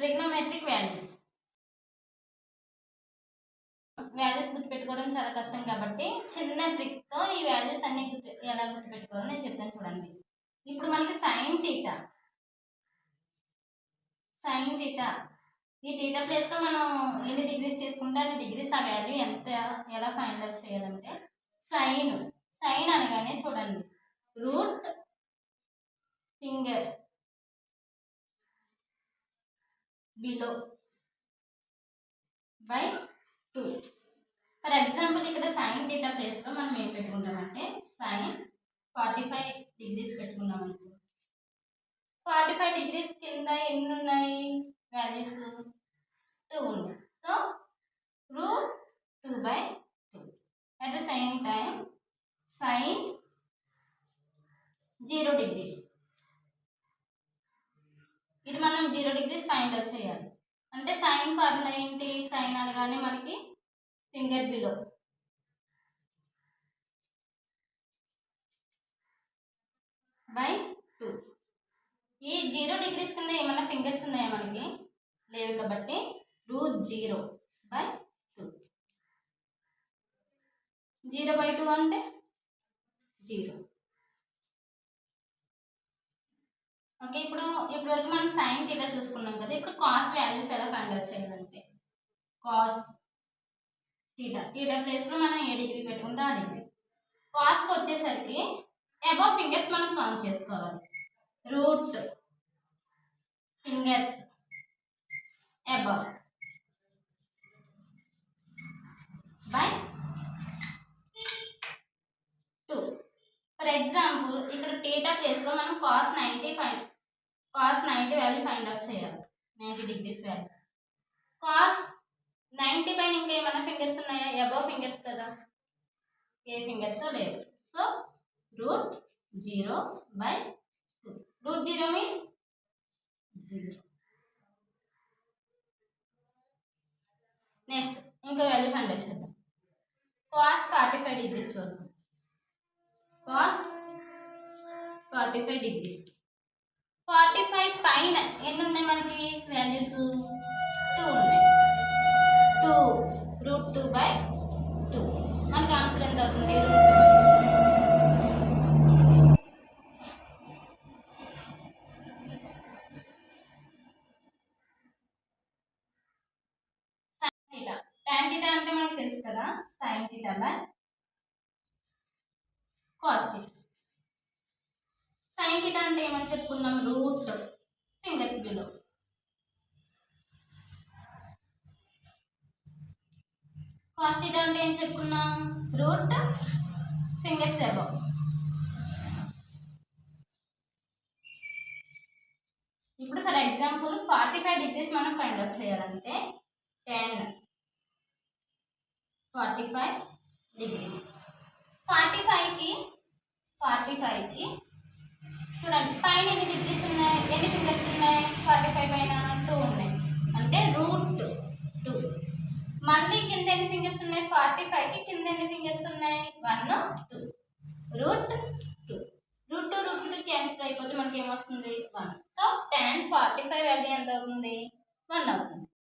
Trigonometric values గుర్తుపెట్టుకోవడం చాలా కష్టం కాబట్టి చిన్న ట్రిక్తో ఈ వాల్యూస్ అన్ని ఎలా గుర్తుపెట్టుకోవాలో నేను చెప్తాను చూడండి. ఇప్పుడు మనకి సైన్ థీటా ఈ థీటా ప్లేస్లో మనం ఎన్ని డిగ్రీస్ తీసుకుంటే అన్ని డిగ్రీస్ ఆ వాల్యూ ఎంత ఎలా ఫైండ్ అవుట్ చేయాలంటే సైన్ అనగానే చూడండి root finger below by 2. For example ఇక్కడ సైన్ థీటా ప్లేస్లో మనం ఏం పెట్టుకుంటామంటే సైన్ 45 డిగ్రీస్ పెట్టుకున్నాం అనుకో. 45 డిగ్రీస్ కింద ఎన్ని ఉన్నాయి వాల్యూస్ 2 ఉన్నాయి. So root 2/2. At the same time sine 0 degrees, ఇది మనం 0 డిగ్రీస్ ఫైండ్ అవుట్ చేయాలి. అంటే సైన్ ఫార్ములా ఏంటి? సైన్ అనగానే మనకి ఫింగర్ బిలో బై 2. ఈ 0 డిగ్రీస్ కింద ఏమన్నా ఫింగర్స్ ఉన్నాయా? మనకి లేవు కాబట్టి రూట్ 0/2. 0/2 అంటే 0. ఓకే, ఇప్పుడు వరకు మనం సైన్ థీటా చూసుకున్నాం కదా. ఇప్పుడు కాస్ వాల్యూస్ ఎలా ఫైండ్ అవుట్ చేయాలంటే కాస్ థీటా ప్లేస్లో మనం ఏ డిగ్రీ పెట్టుకుంటే ఆ డిగ్రీ. కాస్కి వచ్చేసరికి అబవ్ ఫింగర్స్ మనం కౌంట్ చేసుకోవాలి. Root fingers above by 2. For example ఇక్కడ థీటా ప్లేస్లో మనం కాస్ 90 వాల్యూ ఫైండ్ అవుట్ చేయాలి. 90 డిగ్రీస్ వాల్యూ. కాస్ 90 పైన ఇంకా ఏమైనా ఫింగర్స్ ఉన్నాయా? అబవ్ ఫింగర్స్ కదా, ఏ ఫింగర్స్ లేవు. So root 0/2. Root 0 means 0. Next ఇంకో వాల్యూ ఫైండ్ అవుట్ చేద్దాం. కాస్ 45 డిగ్రీస్ చూద్దాం. కాస్ 45 డిగ్రీస్, 45 పైన ఎన్ని ఉన్నాయి మనకి వాల్యూస్? 2 ఉన్నాయి. 2 రూట్ 2/2. మనకి ఆన్సర్ ఎంత అవుతుంది? రూట్ 2. tan థీటా అంటే మనకు తెలుసు కదా, sin theta by cos theta. sin theta అంటే ఏమని చెప్పుకున్నాం? Root fingers below. cos theta అంటే ఏం చెప్పుకున్నాం? Root fingers above. ఇప్పుడు ఫర్ ఎగ్జాంపుల్ 45 డిగ్రీస్ మనం ఫైండ్ అవుట్ చేయాలంటే 45 డిగ్రీస్. 45కి చూడండి పైన ఎన్ని డిగ్రీస్ ఉన్నాయి, ఎన్ని ఫింగర్స్ ఉన్నాయి? 45 పైన 2 ఉన్నాయి, అంటే రూట్ 2. మళ్ళీ కింద ఎన్ని ఫింగర్స్ ఉన్నాయి? 45కి కింద ఎన్ని ఫింగర్స్ ఉన్నాయి? 1 2. రూట్ 2 క్యాన్సిల్ అయిపోతే మనకి ఏమొస్తుంది? 1. సో tan 45 వాల్యూ ఎంత అవుతుంది? 1 అవుతుంది.